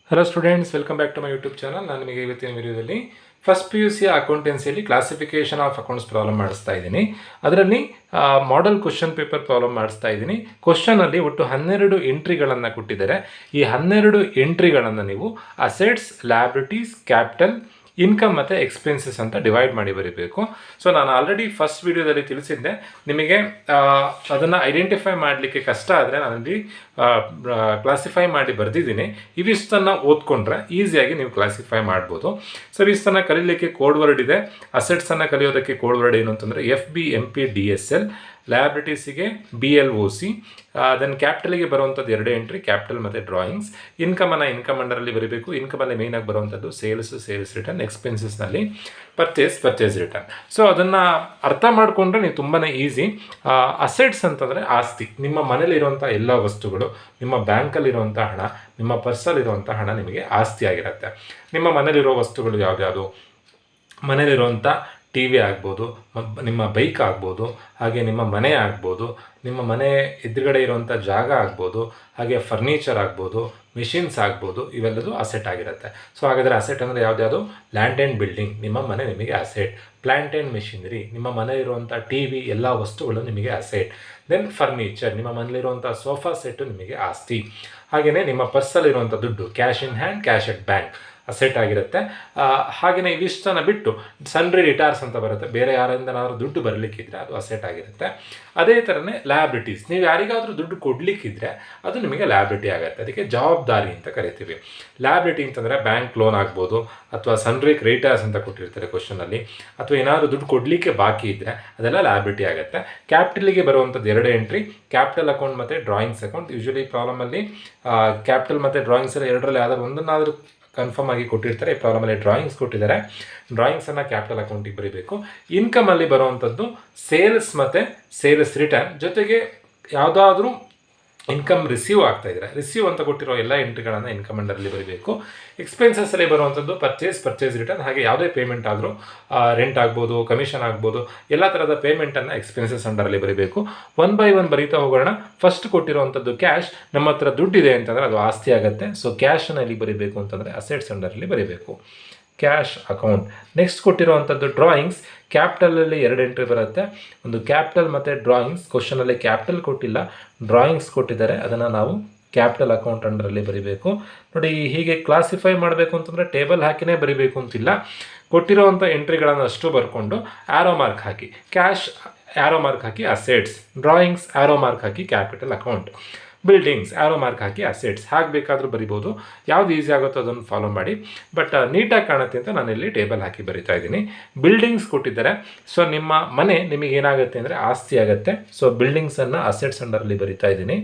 Hello students, welcome back to my YouTube channel. ನಾನು ನಿಮಗೆ ಇವತ್ತಿನ ವಿಡಿಯೋದಲ್ಲಿ ಫಸ್ಟ್ ಪಿ ಯು ಸಿ ಅಕೌಂಟೆನ್ಸಿಯಲ್ಲಿ ಕ್ಲಾಸಿಫಿಕೇಷನ್ ಆಫ್ ಅಕೌಂಟ್ಸ್ ಪ್ರಾಬ್ಲಮ್ ಮಾಡಿಸ್ತಾ ಇದ್ದೀನಿ. ಅದರಲ್ಲಿ ಮಾಡೆಲ್ ಕ್ವಶನ್ ಪೇಪರ್ ಪ್ರಾಬ್ಲಮ್ ಮಾಡಿಸ್ತಾ ಇದ್ದೀನಿ. ಕ್ವಶನಲ್ಲಿ ಒಟ್ಟು 12 ಎಂಟ್ರಿಗಳನ್ನು ಕೊಟ್ಟಿದ್ದಾರೆ. ಈ 12 ಎಂಟ್ರಿಗಳನ್ನು ನೀವು ಅಸೆಟ್ಸ್, ಲ್ಯಾಬಿಲಿಟೀಸ್, ಕ್ಯಾಪಿಟಲ್, ಇನ್ಕಮ್ ಮತ್ತು ಎಕ್ಸ್ಪೆನ್ಸಸ್ ಅಂತ ಡಿವೈಡ್ ಮಾಡಿ ಬರೀಬೇಕು. ಸೊ ನಾನು ಆಲ್ರೆಡಿ ಫಸ್ಟ್ ವಿಡಿಯೋದಲ್ಲಿ ತಿಳಿಸಿದ್ದೆ, ನಿಮಗೆ ಅದನ್ನು ಐಡೆಂಟಿಫೈ ಮಾಡಲಿಕ್ಕೆ ಕಷ್ಟ ಆದರೆ ನಾನಲ್ಲಿ ಕ್ಲಾಸಿಫೈ ಮಾಡಿ ಬರೆದಿದ್ದೀನಿ. ಇವಿಷ್ಟನ್ನು ಓದ್ಕೊಂಡ್ರೆ ಈಸಿಯಾಗಿ ನೀವು ಕ್ಲಾಸಿಫೈ ಮಾಡ್ಬೋದು. ಸೊ ಇವಿಷ್ಟನ್ನು ಕಲೀಲಿಕ್ಕೆ ಕೋಡ್ ವರ್ಡ್ ಇದೆ. ಅಸೆಟ್ಸನ್ನು ಕಲಿಯೋದಕ್ಕೆ ಕೋಡ್ ವರ್ಡ್ ಏನು ಅಂತಂದರೆ FBMPDSL, ಲ್ಯಾಬಿಲಿಟೀಸಿಗೆ BLOC, ದೆನ್ ಕ್ಯಾಪಿಟಲಿಗೆ ಬರುವಂಥದ್ದು 2 ಎಂಟ್ರಿ, ಕ್ಯಾಪಿಟಲ್ ಮತ್ತು ಡ್ರಾಯಿಂಗ್ಸ್. ಇನ್ಕಮನ್ನು ಇನ್ಕಮ್ ಅಂಡರಲ್ಲಿ ಬರೀಬೇಕು. ಇನ್ಕಮಲ್ಲಿ ಮೇಯ್ನಾಗಿ ಬರುವಂಥದ್ದು ಸೇಲ್ಸ್ ರಿಟರ್ನ್, ಎಕ್ಸ್ಪೆನ್ಸಸ್ನಲ್ಲಿ ಪರ್ಚೇಸ್ ರಿಟರ್ನ್. ಸೊ ಅದನ್ನು ಅರ್ಥ ಮಾಡಿಕೊಂಡ್ರೆ ನೀವು ತುಂಬಾ ಈಸಿ. ಅಸೆಟ್ಸ್ ಅಂತಂದರೆ ಆಸ್ತಿ, ನಿಮ್ಮ ಮನೇಲಿರುವಂಥ ಎಲ್ಲ ವಸ್ತುಗಳು, ನಿಮ್ಮ ಬ್ಯಾಂಕಲ್ಲಿರುವಂಥ ಹಣ, ನಿಮ್ಮ ಪರ್ಸಲ್ಲಿರುವಂಥ ಹಣ ನಿಮಗೆ ಆಸ್ತಿ ಆಗಿರುತ್ತೆ. ನಿಮ್ಮ ಮನೇಲಿರೋ ವಸ್ತುಗಳು ಯಾವ್ಯಾವುದು? ಮನೇಲಿರುವಂಥ TV ಆಗ್ಬೋದು, ನಿಮ್ಮ ಬೈಕ್ ಆಗ್ಬೋದು, ಹಾಗೆ ನಿಮ್ಮ ಮನೆ ಆಗ್ಬೋದು, ನಿಮ್ಮ ಮನೆ ಎದುರುಗಡೆ ಇರುವಂಥ ಜಾಗ ಆಗ್ಬೋದು, ಹಾಗೆ ಫರ್ನಿಚರ್ ಆಗ್ಬೋದು, ಮಿಷಿನ್ಸ್ ಆಗ್ಬೋದು, ಇವೆಲ್ಲದು ಅಸೆಟ್ ಆಗಿರುತ್ತೆ. ಸೊ ಹಾಗಾದರೆ ಅಸೆಟ್ ಅಂದರೆ ಯಾವ್ದು? ಲ್ಯಾಂಡ್ ಆ್ಯಂಡ್ ಬಿಲ್ಡಿಂಗ್, ನಿಮ್ಮ ಮನೆ ನಿಮಗೆ ಅಸೆಟ್. ಪ್ಲ್ಯಾಂಟ್ ಆ್ಯಂಡ್ ಮೆಷಿನರಿ, ನಿಮ್ಮ ಮನೆ ಇರುವಂಥ TV ಎಲ್ಲ ವಸ್ತುಗಳು ನಿಮಗೆ ಅಸೆಟ್. ದೆನ್ ಫರ್ನಿಚರ್, ನಿಮ್ಮ ಮನೇಲಿರುವಂಥ ಸೋಫಾ ಸೆಟ್ಟು ನಿಮಗೆ ಆಸ್ತಿ. ಹಾಗೆಯೇ ನಿಮ್ಮ ಪರ್ಸಲ್ಲಿರುವಂಥ ದುಡ್ಡು, cash in hand, cash at bank, asset ಆಗಿರುತ್ತೆ. ಹಾಗೆಯೇ ಇವಿಷ್ಟನ್ನು ಬಿಟ್ಟು ಸನ್ರಿ ರಿಟಾರ್ಸ್ ಅಂತ ಬರುತ್ತೆ, ಬೇರೆ ಯಾರಿಂದನಾದರೂ ದುಡ್ಡು ಬರಲಿಕ್ಕಿದ್ರೆ ಅದು ಅಸೆಟ್ ಆಗಿರುತ್ತೆ. ಅದೇ ಥರನೇ ಲ್ಯಾಬಿಲಿಟೀಸ್, ನೀವು ಯಾರಿಗಾದರೂ ದುಡ್ಡು ಕೊಡಲಿಕ್ಕಿದ್ರೆ ಅದು ನಿಮಗೆ ಲ್ಯಾಬಿಲಿಟಿ ಆಗುತ್ತೆ. ಅದಕ್ಕೆ ಜವಾಬ್ದಾರಿ ಅಂತ ಕರಿತೀವಿ. ಲ್ಯಾಬಿಲಿಟಿ ಅಂತಂದರೆ ಬ್ಯಾಂಕ್ ಲೋನ್ ಆಗ್ಬೋದು, ಅಥವಾ ಸನ್ರಿ ಕ್ರೆಡಿಟರ್ಸ್ ಅಂತ ಕೊಟ್ಟಿರ್ತಾರೆ ಕ್ವಶನಲ್ಲಿ, ಅಥವಾ ಏನಾದರೂ ದುಡ್ಡು ಕೊಡಲಿಕ್ಕೆ ಬಾಕಿ ಇದ್ದರೆ ಅದೆಲ್ಲ ಲ್ಯಾಬಿಲಿಟಿ ಆಗುತ್ತೆ. ಕ್ಯಾಪಿಟಲಿಗೆ ಬರುವಂಥದ್ದು 2 ಎಂಟ್ರಿ, ಕ್ಯಾಪಿಟಲ್ ಅಕೌಂಟ್ ಮತ್ತು ಡ್ರಾಯಿಂಗ್ಸ್ ಅಕೌಂಟ್. ಯೂಶ್ವಲಿ ಪ್ರಾಬ್ಲಮಲ್ಲಿ ಕ್ಯಾಪಿಟಲ್ ಮತ್ತು ಡ್ರಾಯಿಂಗ್ಸಲ್ಲಿ ಎರಡರಲ್ಲಿ ಯಾವ್ದಾದ್ರು ಒಂದನ್ನಾದರೂ ಕನ್ಫರ್ಮ್ ಆಗಿ ಕೊಟ್ಟಿರ್ತಾರೆ. ಈ ಪ್ರಾಬ್ಲಮಲ್ಲಿ ಡ್ರಾಯಿಂಗ್ಸ್ ಕೊಟ್ಟಿದ್ದಾರೆ. ಡ್ರಾಯಿಂಗ್ಸನ್ನು ಕ್ಯಾಪಿಟಲ್ ಅಕೌಂಟಿಗೆ ಬರೀಬೇಕು. ಇನ್ಕಮಲ್ಲಿ ಬರುವಂಥದ್ದು ಸೇಲ್ಸ್ ಮತ್ತು ಸೇಲ್ಸ್ ರಿಟರ್ನ್, ಜೊತೆಗೆ ಯಾವುದಾದ್ರೂ ಇನ್ಕಮ್ ರಿಸೀವ್ ಆಗ್ತಾ ಇದ್ದಾರೆ, ರಿಸೀವ್ ಅಂತ ಕೊಟ್ಟಿರೋ ಎಲ್ಲ ಎಂಟ್ರಿಗಳನ್ನು ಇನ್ಕಮ್ ಅಂಡರಲ್ಲಿ ಬರೀಬೇಕು. ಎಕ್ಸ್ಪೆನ್ಸಸ್ಸಲ್ಲಿ ಬರುವಂಥದ್ದು ಪರ್ಚೇಸ್ ರಿಟರ್ನ್. ಹಾಗೆ ಯಾವುದೇ ಪೇಮೆಂಟ್ ಆದರೂ, ರೆಂಟ್ ಆಗ್ಬೋದು, ಕಮಿಷನ್ ಆಗ್ಬೋದು, ಎಲ್ಲ ಥರದ ಪೇಮೆಂಟನ್ನು ಎಕ್ಸ್ಪೆನ್ಸಸ್ ಅಂಡರಲ್ಲಿ ಬರೀಬೇಕು. 1 by 1 ಬರೀತಾ ಹೋಗೋಣ. ಫಸ್ಟ್ ಕೊಟ್ಟಿರುವಂಥದ್ದು ಕ್ಯಾಶ್, ನಮ್ಮ ಹತ್ರ ದುಡ್ಡಿದೆ ಅಂತಂದರೆ ಅದು ಆಸ್ತಿ ಆಗುತ್ತೆ. ಸೊ ಕ್ಯಾಶನ್ನು ಇಲ್ಲಿ ಬರೀಬೇಕು ಅಂತಂದರೆ ಅಸೆಟ್ಸ್ ಅಂಡರಲ್ಲಿ ಬರೀಬೇಕು, ಕ್ಯಾಶ್ ಅಕೌಂಟ್. ನೆಕ್ಸ್ಟ್ ಕೊಟ್ಟಿರುವಂಥದ್ದು ಡ್ರಾಯಿಂಗ್ಸ್, ಕ್ಯಾಪಿಟಲಲ್ಲಿ 2 ಎಂಟ್ರಿ ಬರುತ್ತೆ. ಒಂದು ಕ್ಯಾಪಿಟಲ್ ಮತ್ತು ಡ್ರಾಯಿಂಗ್ಸ್. ಕ್ವಶನಲ್ಲಿ ಕ್ಯಾಪಿಟಲ್ ಕೊಟ್ಟಿಲ್ಲ, ಡ್ರಾಯಿಂಗ್ಸ್ ಕೊಟ್ಟಿದ್ದಾರೆ. ಅದನ್ನು ನಾವು ಕ್ಯಾಪಿಟಲ್ ಅಕೌಂಟ್ ಅಂಡರಲ್ಲಿ ಬರೀಬೇಕು. ನೋಡಿ, ಹೀಗೆ ಕ್ಲಾಸಿಫೈ ಮಾಡಬೇಕು ಅಂತಂದರೆ ಟೇಬಲ್ ಹಾಕಿನೇ ಬರೀಬೇಕು ಅಂತಿಲ್ಲ. ಕೊಟ್ಟಿರೋವಂಥ ಎಂಟ್ರಿಗಳನ್ನು ಅಷ್ಟು ಬರ್ಕೊಂಡು ಆ್ಯರೋ ಮಾರ್ಕ್ ಹಾಕಿ, ಕ್ಯಾಶ್ ಆ್ಯರೋ ಮಾರ್ಕ್ ಹಾಕಿ ಅಸೆಟ್ಸ್, ಡ್ರಾಯಿಂಗ್ಸ್ ಆ್ಯರೋ ಮಾರ್ಕ್ ಹಾಕಿ capital account, buildings arrow mark ಹಾಕಿ ಅಸೆಟ್ಸ್. ಹಾಗೆ ಬೇಕಾದರೂ ಬರಿಬೋದು, ಯಾವುದು ಈಸಿ ಆಗುತ್ತೋ ಅದನ್ನು ಫಾಲೋ ಮಾಡಿ. ಬಟ್ ನೀಟಾಗಿ ಕಾಣುತ್ತೆ ಅಂತ ನಾನಿಲ್ಲಿ ಟೇಬಲ್ ಹಾಕಿ ಬರಿತಾ ಇದ್ದೀನಿ. ಬಿಲ್ಡಿಂಗ್ಸ್ ಕೊಟ್ಟಿದ್ದಾರೆ. ಸೊ ನಿಮ್ಮ ಮನೆ ನಿಮಗೆ ಏನಾಗುತ್ತೆ ಅಂದರೆ ಆಸ್ತಿ ಆಗುತ್ತೆ. ಸೊ ಬಿಲ್ಡಿಂಗ್ಸನ್ನು ಅಸೆಟ್ಸ್ ಅಂಡರಲ್ಲಿ ಬರಿತಾ ಇದ್ದೀನಿ,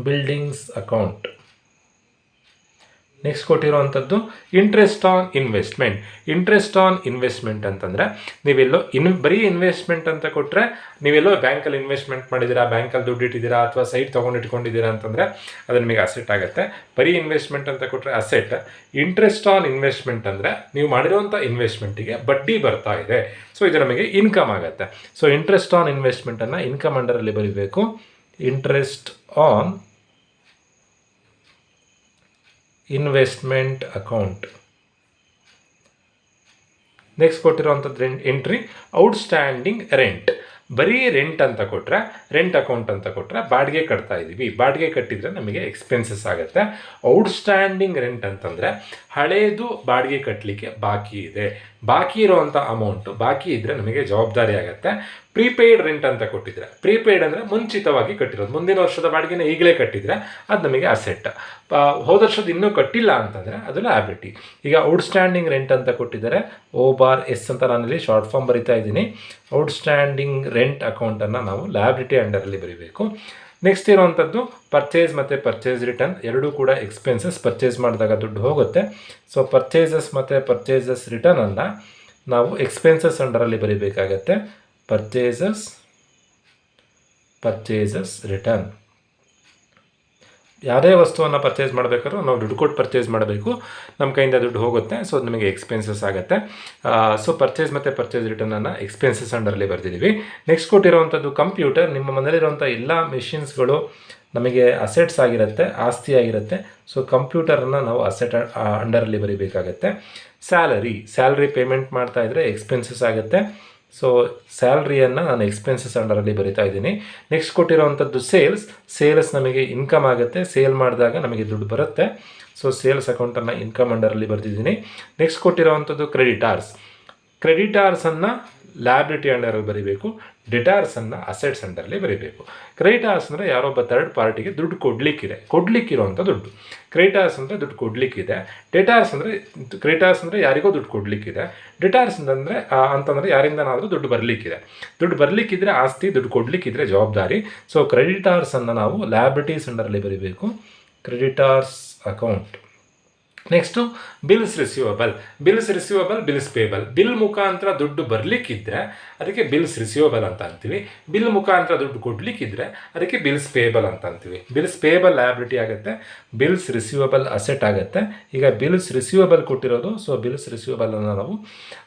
ಬಿಲ್ಡಿಂಗ್ಸ್ ಅಕೌಂಟ್. ನೆಕ್ಸ್ಟ್ ಕೊಟ್ಟಿರುವಂಥದ್ದು interest on investment. Interest on investment ಅಂತಂದರೆ ನೀವೆಲ್ಲೋ ಬರೀ ಇನ್ವೆಸ್ಟ್ಮೆಂಟ್ ಅಂತ ಕೊಟ್ಟರೆ, ನೀವೆಲ್ಲೋ ಬ್ಯಾಂಕಲ್ಲಿ ಇನ್ವೆಸ್ಟ್ಮೆಂಟ್ ಮಾಡಿದ್ದೀರಾ, ಬ್ಯಾಂಕಲ್ಲಿ ದುಡ್ಡು ಇಟ್ಟಿದ್ದೀರಾ, ಅಥವಾ ಸೈಟ್ ತೊಗೊಂಡು ಇಟ್ಕೊಂಡಿದ್ದೀರಾ ಅಂತಂದರೆ ಅದು ನಿಮಗೆ ಅಸೆಟ್ ಆಗುತ್ತೆ. ಬರೀ ಇನ್ವೆಸ್ಟ್ಮೆಂಟ್ ಅಂತ ಕೊಟ್ಟರೆ ಅಸೆಟ್. ಇಂಟ್ರೆಸ್ಟ್ ಆನ್ ಇನ್ವೆಸ್ಟ್ಮೆಂಟ್ ಅಂದರೆ ನೀವು ಮಾಡಿರುವಂಥ ಇನ್ವೆಸ್ಟ್ಮೆಂಟಿಗೆ ಬಡ್ಡಿ ಬರ್ತಾ ಇದೆ. ಸೊ ಇದು ನಮಗೆ ಇನ್ಕಮ್ ಆಗುತ್ತೆ. ಸೊ ಇಂಟ್ರೆಸ್ಟ್ ಆನ್ ಇನ್ವೆಸ್ಟ್ಮೆಂಟನ್ನು ಇನ್ಕಮ್ ಅಂಡರಲ್ಲಿ ಬರೀಬೇಕು, interest on investment account. Next ಕೊಟ್ಟಿರುವಂಥದ್ದು ಎಂಟ್ರಿ ಔಟ್ಸ್ಟ್ಯಾಂಡಿಂಗ್ ರೆಂಟ್. ಬರೀ ರೆಂಟ್ ಅಂತ ಕೊಟ್ಟರೆ, ರೆಂಟ್ ಅಕೌಂಟ್ ಅಂತ ಕೊಟ್ಟರೆ ಬಾಡಿಗೆ ಕಟ್ತಾ ಇದ್ದೀವಿ, ಬಾಡಿಗೆ ಕಟ್ಟಿದರೆ ನಮಗೆ ಎಕ್ಸ್ಪೆನ್ಸಸ್ ಆಗುತ್ತೆ. ಔಟ್ಸ್ಟ್ಯಾಂಡಿಂಗ್ ರೆಂಟ್ ಅಂತಂದರೆ ಹಳೇದು ಬಾಡಿಗೆ ಕಟ್ಟಲಿಕ್ಕೆ ಬಾಕಿ ಇದೆ, ಬಾಕಿ ಇರೋವಂಥ ಅಮೌಂಟು ಬಾಕಿ ಇದ್ದರೆ ನಮಗೆ ಜವಾಬ್ದಾರಿ ಆಗುತ್ತೆ. ಪ್ರೀಪೇಯ್ಡ್ ರೆಂಟ್ ಅಂತ ಕೊಟ್ಟಿದ್ರೆ, ಪ್ರೀಪೇಯ್ಡ್ ಅಂದರೆ ಮುಂಚಿತವಾಗಿ ಕಟ್ಟಿರೋದು, ಮುಂದಿನ ವರ್ಷದ ಬಾಡಿಗೆನ ಈಗಲೇ ಕಟ್ಟಿದರೆ ಅದು ನಮಗೆ ಅಸೆಟ್. ಹೋದ ವರ್ಷದ ಇನ್ನೂ ಕಟ್ಟಿಲ್ಲ ಅಂತಂದರೆ ಅದು ಲ್ಯಾಬಿಲಿಟಿ. ಈಗ ಔಟ್ಸ್ಟ್ಯಾಂಡಿಂಗ್ ರೆಂಟ್ ಅಂತ ಕೊಟ್ಟಿದ್ದಾರೆ, OS ಅಂತ ನಾನಿಲ್ಲಿ ಶಾರ್ಟ್ ಫಾರ್ಮ್ ಬರಿತಾ ಇದ್ದೀನಿ. ಔಟ್ಸ್ಟ್ಯಾಂಡಿಂಗ್ ರೆಂಟ್ ಅಕೌಂಟನ್ನು ನಾವು ಲ್ಯಾಬಿಲಿಟಿ ಅಂಡರಲ್ಲಿ ಬರೀಬೇಕು. ನೆಕ್ಸ್ಟ್ ಇರುವಂಥದ್ದು ಪರ್ಚೇಸ್ ಮತ್ತು ಪರ್ಚೇಸ್ ರಿಟರ್ನ್, ಎರಡೂ ಕೂಡ ಎಕ್ಸ್ಪೆನ್ಸಸ್. ಪರ್ಚೇಸ್ ಮಾಡಿದಾಗ ದುಡ್ಡು ಹೋಗುತ್ತೆ. ಸೊ ಪರ್ಚೇಸಸ್ ಮತ್ತು ಪರ್ಚೇಸಸ್ ರಿಟರ್ನನ್ನು ನಾವು ಎಕ್ಸ್ಪೆನ್ಸಸ್ ಅಂಡರಲ್ಲಿ ಬರೀಬೇಕಾಗತ್ತೆ. Purchases return. ಯಾವುದೇ ವಸ್ತುವನ್ನು ಪರ್ಚೇಸ್ ಮಾಡಬೇಕಾದ್ರೂ ನಾವು ದುಡ್ಡು ಕೊಟ್ಟು ಪರ್ಚೇಸ್ ಮಾಡಬೇಕು, ನಮ್ಮ ಕೈಯಿಂದ ದುಡ್ಡು ಹೋಗುತ್ತೆ. ಸೊ ಅದು ನಮಗೆ ಎಕ್ಸ್ಪೆನ್ಸಸ್ ಆಗುತ್ತೆ. ಸೊ ಪರ್ಚೇಸ್ ಮತ್ತು ಪರ್ಚೇಸ್ ರಿಟರ್ನನ್ನು ಎಕ್ಸ್ಪೆನ್ಸಸ್ ಅಂಡರಲ್ಲಿ ಬರ್ತಿದ್ದೀವಿ. ನೆಕ್ಸ್ಟ್ ಕೊಟ್ಟಿರುವಂಥದ್ದು ಕಂಪ್ಯೂಟರ್. ನಿಮ್ಮ ಮನೇಲಿರುವಂಥ ಎಲ್ಲ ಮೆಷಿನ್ಸ್ಗಳು ನಮಗೆ ಅಸೆಟ್ಸ್ ಆಗಿರುತ್ತೆ, ಆಸ್ತಿ ಆಗಿರುತ್ತೆ. ಸೊ ಕಂಪ್ಯೂಟರನ್ನು ನಾವು ಅಸೆಟ್ ಅಂಡರಲ್ಲಿ ಬರೀಬೇಕಾಗತ್ತೆ. ಸ್ಯಾಲ್ರಿ ಪೇಮೆಂಟ್ ಮಾಡ್ತಾ ಇದ್ದರೆ ಎಕ್ಸ್ಪೆನ್ಸಸ್ ಆಗುತ್ತೆ. ಸೊ ಸ್ಯಾಲ್ರಿಯನ್ನು ನಾನು ಎಕ್ಸ್ಪೆನ್ಸಸ್ ಅಂಡರಲ್ಲಿ ಬರಿತಾ ಇದ್ದೀನಿ. ನೆಕ್ಸ್ಟ್ ಕೊಟ್ಟಿರೋವಂಥದ್ದು ಸೇಲ್ಸ್ ನಮಗೆ ಇನ್ಕಮ್ ಆಗುತ್ತೆ. ಸೇಲ್ ಮಾಡಿದಾಗ ನಮಗೆ ದುಡ್ಡು ಬರುತ್ತೆ. ಸೊ ಸೇಲ್ಸ್ ಅಕೌಂಟನ್ನು ಇನ್ಕಮ್ ಅಂಡರಲ್ಲಿ ಬರೆದಿದ್ದೀನಿ. ನೆಕ್ಸ್ಟ್ ಕೊಟ್ಟಿರೋವಂಥದ್ದು ಕ್ರೆಡಿಟಾರ್ಸನ್ನು ಲ್ಯಾಬಿಲಿಟಿ ಅಂಡರಲ್ಲಿ ಬರೀಬೇಕು. ಡೆಟಾರ್ಸನ್ನು ಅಸೆಟ್ಸ್ ಅಂಡರಲ್ಲಿ ಬರೀಬೇಕು. ಕ್ರೆಡಿಟಾರ್ಸ್ ಅಂದರೆ ಯಾರೊಬ್ಬ ಥರ್ಡ್ ಪಾರ್ಟಿಗೆ ದುಡ್ಡು ಕೊಡಲಿಕ್ಕಿರೋವಂಥ ದುಡ್ಡು. ಕ್ರೆಡಿಟಾರ್ಸ್ ಅಂದರೆ ದುಡ್ಡು ಕೊಡಲಿಕ್ಕಿದೆ. ಕ್ರೆಡಿಟಾರ್ಸ್ ಅಂದರೆ ಯಾರಿಗೋ ದುಡ್ಡು ಕೊಡಲಿಕ್ಕಿದೆ. ಡೆಟಾರ್ಸ್ ಅಂತಂದರೆ ಯಾರಿಂದನಾದರೂ ದುಡ್ಡು ಬರಲಿಕ್ಕಿದ್ರೆ ಆಸ್ತಿ, ದುಡ್ಡು ಕೊಡಲಿಕ್ಕಿದ್ರೆ ಜವಾಬ್ದಾರಿ. ಸೊ ಕ್ರೆಡಿಟಾರ್ಸನ್ನು ನಾವು ಲ್ಯಾಬಿಲಿಟೀಸ್ ಅಂಡರಲ್ಲಿ ಬರೀಬೇಕು. Creditors account. Next bills receivable, bills payable. Bill ಮುಖಾಂತರ ದುಡ್ಡು ಬರಲಿಕ್ಕಿದ್ರೆ ಅದಕ್ಕೆ ಬಿಲ್ಸ್ ರಿಸೀವಬಲ್ ಅಂತ ಅಂತೀವಿ. ಬಿಲ್ ಮುಖಾಂತರ ದುಡ್ಡು ಕೊಡಲಿಕ್ಕಿದ್ರೆ ಅದಕ್ಕೆ ಬಿಲ್ಸ್ ಪೇಬಲ್ ಅಂತ ಅಂತೀವಿ. ಬಿಲ್ಸ್ ಪೇಬಲ್ ಲ್ಯಾಬಿಲಿಟಿ ಆಗುತ್ತೆ, ಬಿಲ್ಸ್ ರಿಸೀವಬಲ್ ಅಸೆಟ್ ಆಗುತ್ತೆ. ಈಗ ಬಿಲ್ಸ್ ರಿಸೀವಬಲ್ ಕೊಟ್ಟಿರೋದು, ಸೊ ಬಿಲ್ಸ್ ರಿಸೀವಬಲನ್ನು ನಾವು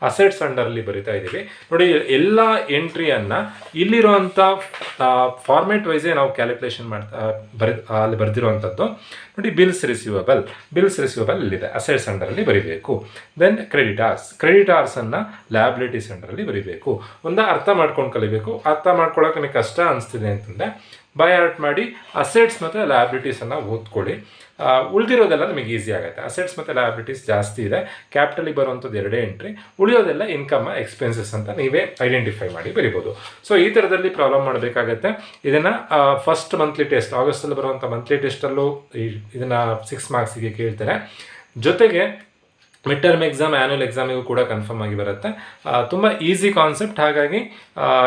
ಅಸೆಟ್ಸ್ ಅಂಡರಲ್ಲಿ ಬರಿತಾ ಇದ್ದೀವಿ. ನೋಡಿ, ಎಲ್ಲ ಎಂಟ್ರಿಯನ್ನು ಇಲ್ಲಿರುವಂಥ ಫಾರ್ಮೇಟ್ ವೈಸೇ ನಾವು ಕ್ಯಾಲ್ಕುಲೇಷನ್ ಅಲ್ಲಿ ಬರೆದಿರುವಂಥದ್ದು. ನೋಡಿ, ಬಿಲ್ಸ್ ರಿಸೀವಬಲ್ ಇಲ್ಲಿದೆ, ಅಸೆಟ್ಸ್ ಅಂಡರಲ್ಲಿ ಬರೀಬೇಕು. ದೆನ್ ಕ್ರೆಡಿಟಾರ್ಸನ್ನು ಲ್ಯಾಬಿಲಿಟೀಸ್ ಅಂಡರಲ್ಲಿ ಬರೀಬೇಕು. ಅರ್ಥ ಮಾಡ್ಕೊಂಡು ಕಲಿಬೇಕು. ಅರ್ಥ ಮಾಡ್ಕೊಳ್ಳೋಕೆ ನಿಮಗೆ ಕಷ್ಟ ಅನಿಸ್ತಿದೆ ಅಂತಂದರೆ ಬೈ ಹಾರ್ಟ್ ಮಾಡಿ ಅಸೆಟ್ಸ್ ಮತ್ತು ಲ್ಯಾಬಿಲಿಟೀಸನ್ನು ಓದ್ಕೊಳ್ಳಿ. ಉಳಿದಿರೋದೆಲ್ಲ ನಿಮಗೆ ಈಸಿ ಆಗುತ್ತೆ. ಅಸೆಟ್ಸ್ ಮತ್ತು ಲ್ಯಾಬಿಲಿಟೀಸ್ ಜಾಸ್ತಿ ಇದೆ, ಕ್ಯಾಪಿಟಲಿಗೆ ಬರುವಂಥದ್ದು 2 ಎಂಟ್ರಿ, ಉಳಿಯೋದೆಲ್ಲ ಇನ್ಕಮ್ ಎಕ್ಸ್ಪೆನ್ಸಸ್ ಅಂತ ನೀವೇ ಐಡೆಂಟಿಫೈ ಮಾಡಿ ಬರಿಬೋದು. ಸೊ ಈ ಥರದಲ್ಲಿ ಪ್ರಾಬ್ಲಮ್ ಮಾಡಬೇಕಾಗತ್ತೆ. ಇದನ್ನು ಫಸ್ಟ್ ಮಂತ್ಲಿ ಟೆಸ್ಟ್, ಆಗಸ್ಟಲ್ಲಿ ಬರುವಂಥ ಮಂತ್ಲಿ ಟೆಸ್ಟಲ್ಲೂ ಇದನ್ನು 6 ಮಾರ್ಕ್ಸಿಗೆ ಕೇಳ್ತಾರೆ. ಜೊತೆಗೆ ಮಿಡ್ ಟರ್ಮ್ ಎಕ್ಸಾಮ್, ಆ್ಯನ್ಯುವಲ್ ಎಕ್ಸಾಮಿಗೂ ಕೂಡ ಕನ್ಫರ್ಮ್ ಆಗಿ ಬರುತ್ತೆ. ತುಂಬ ಈಸಿ ಕಾನ್ಸೆಪ್ಟ್. ಹಾಗಾಗಿ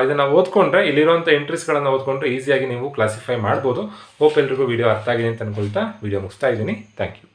ಇದನ್ನು ಓದ್ಕೊಂಡ್ರೆ, ಇಲ್ಲಿರುವಂಥ ಎಂಟ್ರೀಸ್ಗಳನ್ನು ಓದ್ಕೊಂಡ್ರೆ ಈಸಿಯಾಗಿ ನೀವು ಕ್ಲಾಸಿಫೈ ಮಾಡ್ಬೋದು. ಹೋಪ್ ಎಲ್ರಿಗೂ ವಿಡಿಯೋ ಅರ್ಥ ಆಗಿದೆ ಅಂತ ಅನ್ಕೊಳ್ತಾ ವಿಡಿಯೋ ಮುಗಿಸ್ತಾ ಇದ್ದೀನಿ. Thank you.